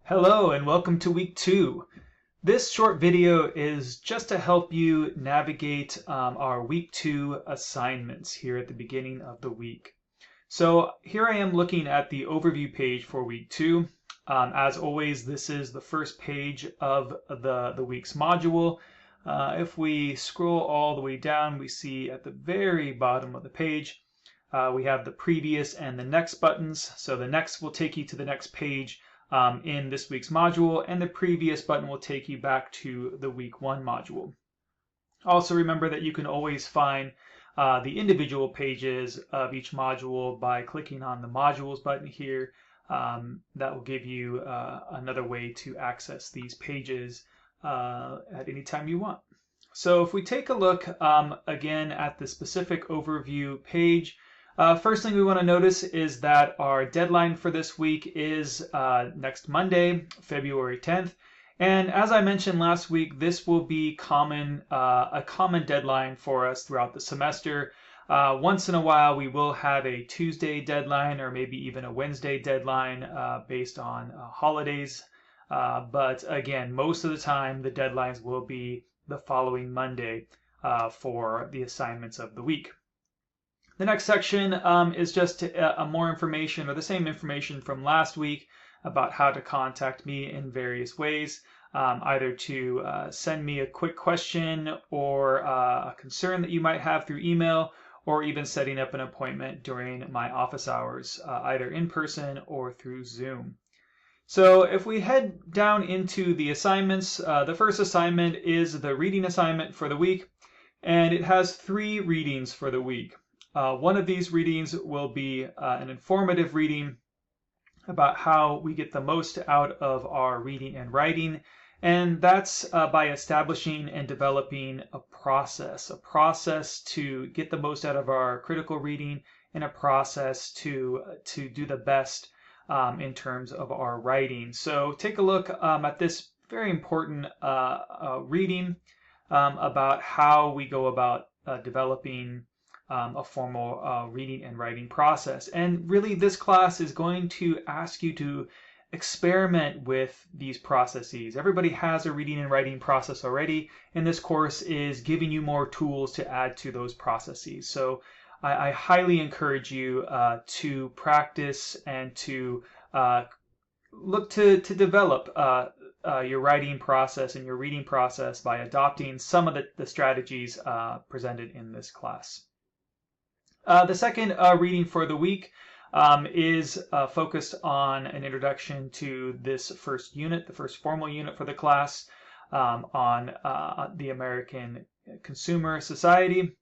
Hello and welcome to week 2. This short video is just to help you navigate our week 2 assignments here at the beginning of the week. So here I am looking at the overview page for week 2. As always, this is the first page of the week's module. If we scroll all the way down, we see at the very bottom of the page, we have the previous and the next buttons. So the next will take you to the next page in this week's module, and the previous button will take you back to the week 1 module. Also remember that you can always find the individual pages of each module by clicking on the modules button here. That will give you another way to access these pages at any time you want. So if we take a look again at the specific overview page, first thing we want to notice is that our deadline for this week is next Monday, February 10th. And as I mentioned last week, this will be a common deadline for us throughout the semester. Once in a while, we will have a Tuesday deadline or maybe even a Wednesday deadline based on holidays. But again, most of the time, the deadlines will be the following Monday for the assignments of the week. The next section is just more information, or the same information from last week, about how to contact me in various ways, either to send me a quick question or a concern that you might have through email, or even setting up an appointment during my office hours, either in person or through Zoom. So if we head down into the assignments, the first assignment is the reading assignment for the week, and it has 3 readings for the week. One of these readings will be an informative reading about how we get the most out of our reading and writing, and that's by establishing and developing a process to get the most out of our critical reading, and a process to do the best in terms of our writing. So take a look at this very important reading about how we go about developing a formal reading and writing process. And really, this class is going to ask you to experiment with these processes. Everybody has a reading and writing process already, and this course is giving you more tools to add to those processes. So I highly encourage you to practice and to look to develop your writing process and your reading process by adopting some of the strategies presented in this class. The second reading for the week is focused on an introduction to this first unit, the first formal unit for the class, on the American Consumer Society.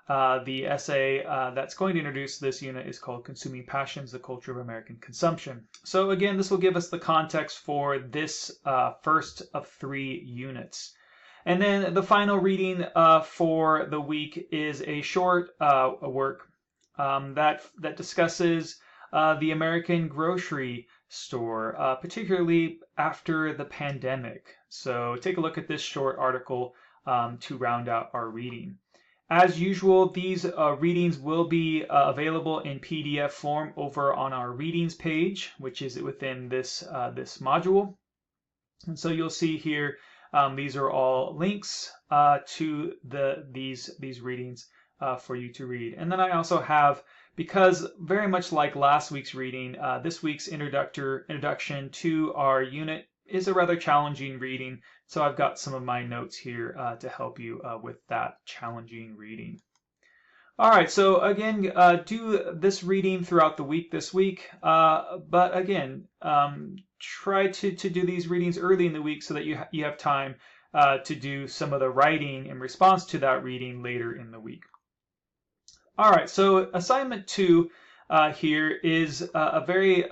The essay that's going to introduce this unit is called Consuming Passions, the Culture of American Consumption. So again, this will give us the context for this first of 3 units. And then the final reading for the week is a short work that discusses the American grocery store, particularly after the pandemic. So take a look at this short article to round out our reading. As usual, these readings will be available in PDF form over on our readings page, which is within this module. And so you'll see here, these are all links to these readings for you to read. And then I also have, because very much like last week's reading, this week's introduction to our unit is a rather challenging reading. So I've got some of my notes here to help you with that challenging reading. All right, so again, do this reading throughout the week this week. But again, try to do these readings early in the week so that you have time to do some of the writing in response to that reading later in the week. All right, so assignment 2 here is a very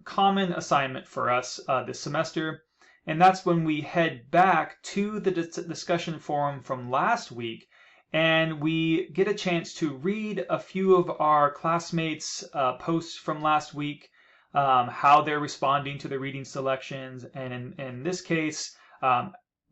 common assignment for us this semester, and that's when we head back to the discussion forum from last week, and we get a chance to read a few of our classmates' posts from last week, how they're responding to the reading selections, and in this case,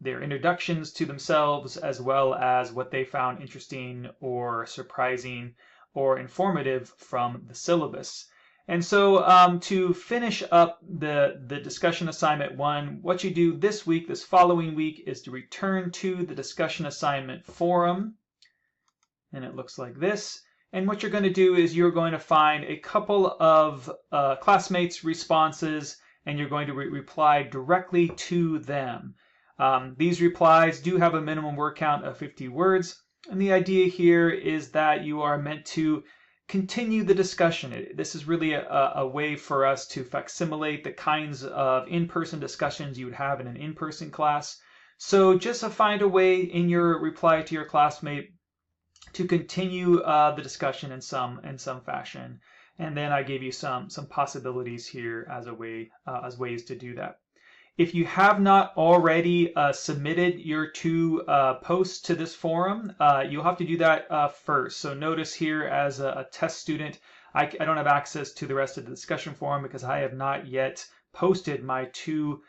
their introductions to themselves, as well as what they found interesting or surprising or informative from the syllabus. And so to finish up the discussion assignment 1, what you do this week, this following week, is to return to the discussion assignment forum. And it looks like this. And what you're going to do is you're going to find a couple of classmates' responses, and you're going to reply directly to them. These replies do have a minimum word count of 50 words. And the idea here is that you are meant to continue the discussion. This is really a way for us to facsimilate the kinds of in-person discussions you would have in an in-person class. So just find a way in your reply to your classmate to continue the discussion in some fashion. And then I gave you some possibilities here as a way as ways to do that. If you have not already submitted your 2 posts to this forum, you'll have to do that first. So notice here, as a test student, I don't have access to the rest of the discussion forum because I have not yet posted my 2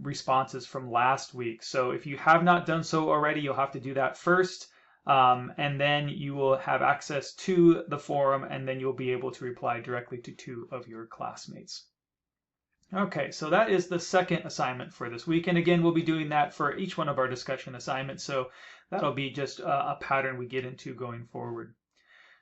responses from last week. So if you have not done so already, you'll have to do that first. And then you will have access to the forum, and then you'll be able to reply directly to 2 of your classmates. Okay, so that is the second assignment for this week. And again, we'll be doing that for each one of our discussion assignments. So that'll be just a pattern we get into going forward.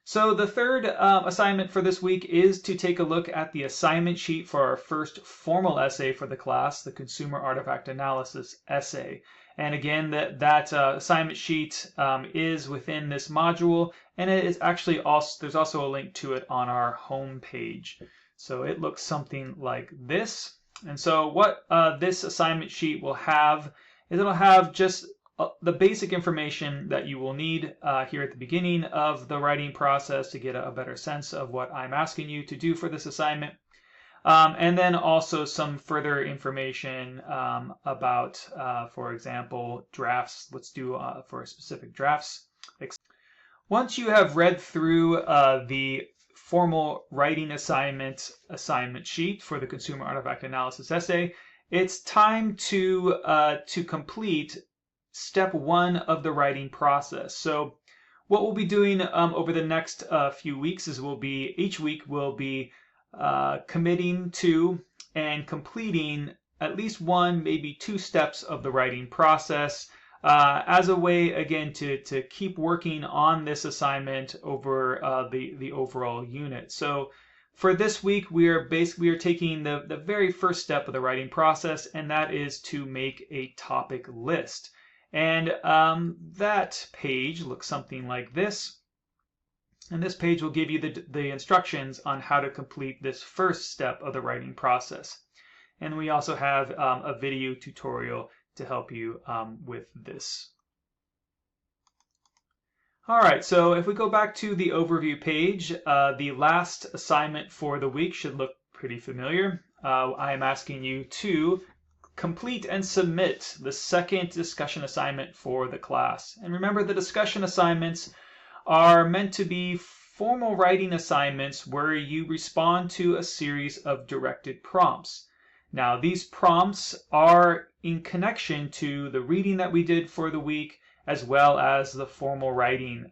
So the third assignment for this week is to take a look at the assignment sheet for our first formal essay for the class, the Consumer Artifact Analysis essay. And again, that assignment sheet is within this module, and it is actually also, there's also a link to it on our home page. So it looks something like this. And so what this assignment sheet will have is it'll have just the basic information that you will need here at the beginning of the writing process to get a better sense of what I'm asking you to do for this assignment. And then also some further information about, for example, drafts. Let's do for specific drafts. Once you have read through the formal writing assignment sheet for the Consumer Artifact Analysis essay, it's time to complete step 1 of the writing process. So what we'll be doing over the next few weeks is each week we'll be committing to and completing at least 1, maybe 2 steps of the writing process as a way, again, to keep working on this assignment over the overall unit. So for this week, we are taking the very first step of the writing process, and that is to make a topic list. And that page looks something like this. And this page will give you the instructions on how to complete this first step of the writing process. And we also have a video tutorial to help you with this. All right, so if we go back to the overview page, the last assignment for the week should look pretty familiar. I am asking you to complete and submit the second discussion assignment for the class. And remember, the discussion assignments are meant to be formal writing assignments where you respond to a series of directed prompts. Now, these prompts are in connection to the reading that we did for the week, as well as the formal writing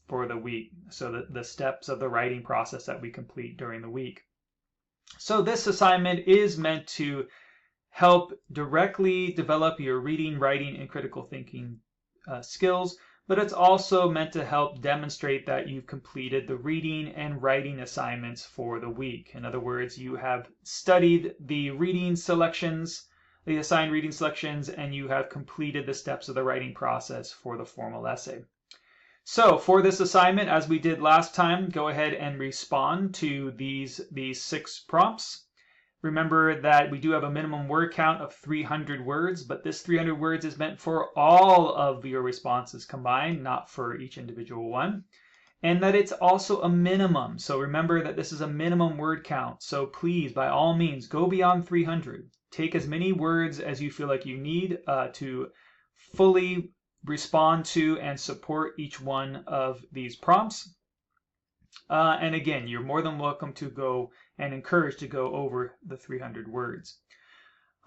for the week. So the steps of the writing process that we complete during the week. So this assignment is meant to help directly develop your reading, writing, and critical thinking skills, but it's also meant to help demonstrate that you've completed the reading and writing assignments for the week. In other words, you have studied the reading selections, the assigned reading selections, and you have completed the steps of the writing process for the formal essay. So for this assignment, as we did last time, go ahead and respond to these 6 prompts. Remember that we do have a minimum word count of 300 words, but this 300 words is meant for all of your responses combined, not for each individual one. And that it's also a minimum. So remember that this is a minimum word count. So please, by all means, go beyond 300. Take as many words as you feel like you need to fully respond to and support each one of these prompts. And again, you're more than welcome to go and encouraged to go over the 300 words.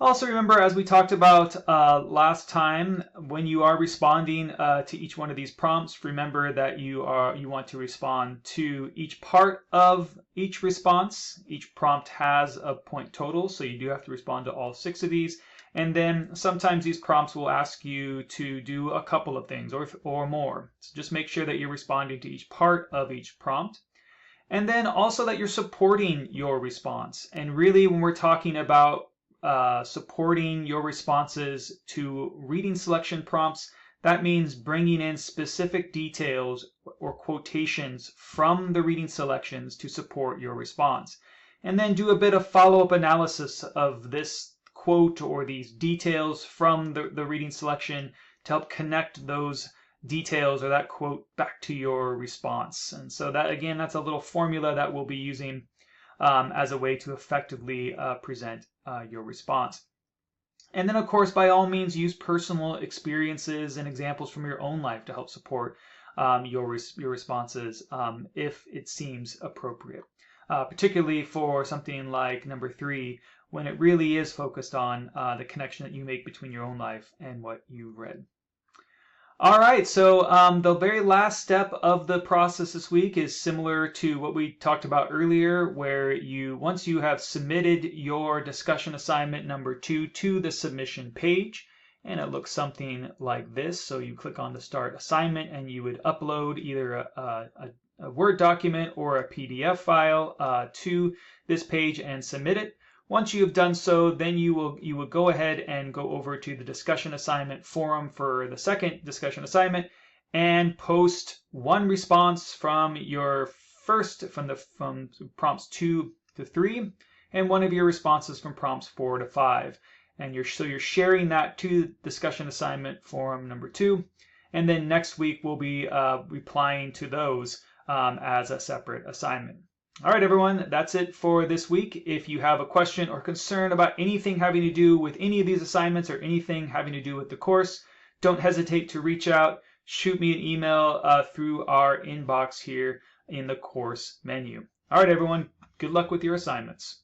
Also remember, as we talked about last time, when you are responding to each one of these prompts, remember that you want to respond to each part of each response. Each prompt has a point total, so you do have to respond to all 6 of these. And then sometimes these prompts will ask you to do a couple of things or more. So just make sure that you're responding to each part of each prompt. And then also that you're supporting your response. And really, when we're talking about supporting your responses to reading selection prompts, that means bringing in specific details or quotations from the reading selections to support your response. And then do a bit of follow-up analysis of this quote or these details from the reading selection to help connect those details or that quote back to your response. And so that, again, that's a little formula that we'll be using as a way to effectively present your response. And then, of course, by all means, use personal experiences and examples from your own life to help support your responses if it seems appropriate. Particularly for something like number 3, when it really is focused on the connection that you make between your own life and what you read. All right, so the very last step of the process this week is similar to what we talked about earlier, where once you have submitted your discussion assignment number 2 to the submission page, and it looks something like this. So you click on the Start Assignment, and you would upload either a Word document or a PDF file to this page and submit it. Once you have done so, then you will go ahead and go over to the discussion assignment forum for the second discussion assignment and post one response from your from prompts 2 to 3 and one of your responses from prompts 4 to 5. And you're sharing that to discussion assignment forum number 2. And then next week we'll be replying to those as a separate assignment. All right, everyone, that's it for this week. If you have a question or concern about anything having to do with any of these assignments or anything having to do with the course, don't hesitate to reach out. Shoot me an email through our inbox here in the course menu. All right, everyone, good luck with your assignments.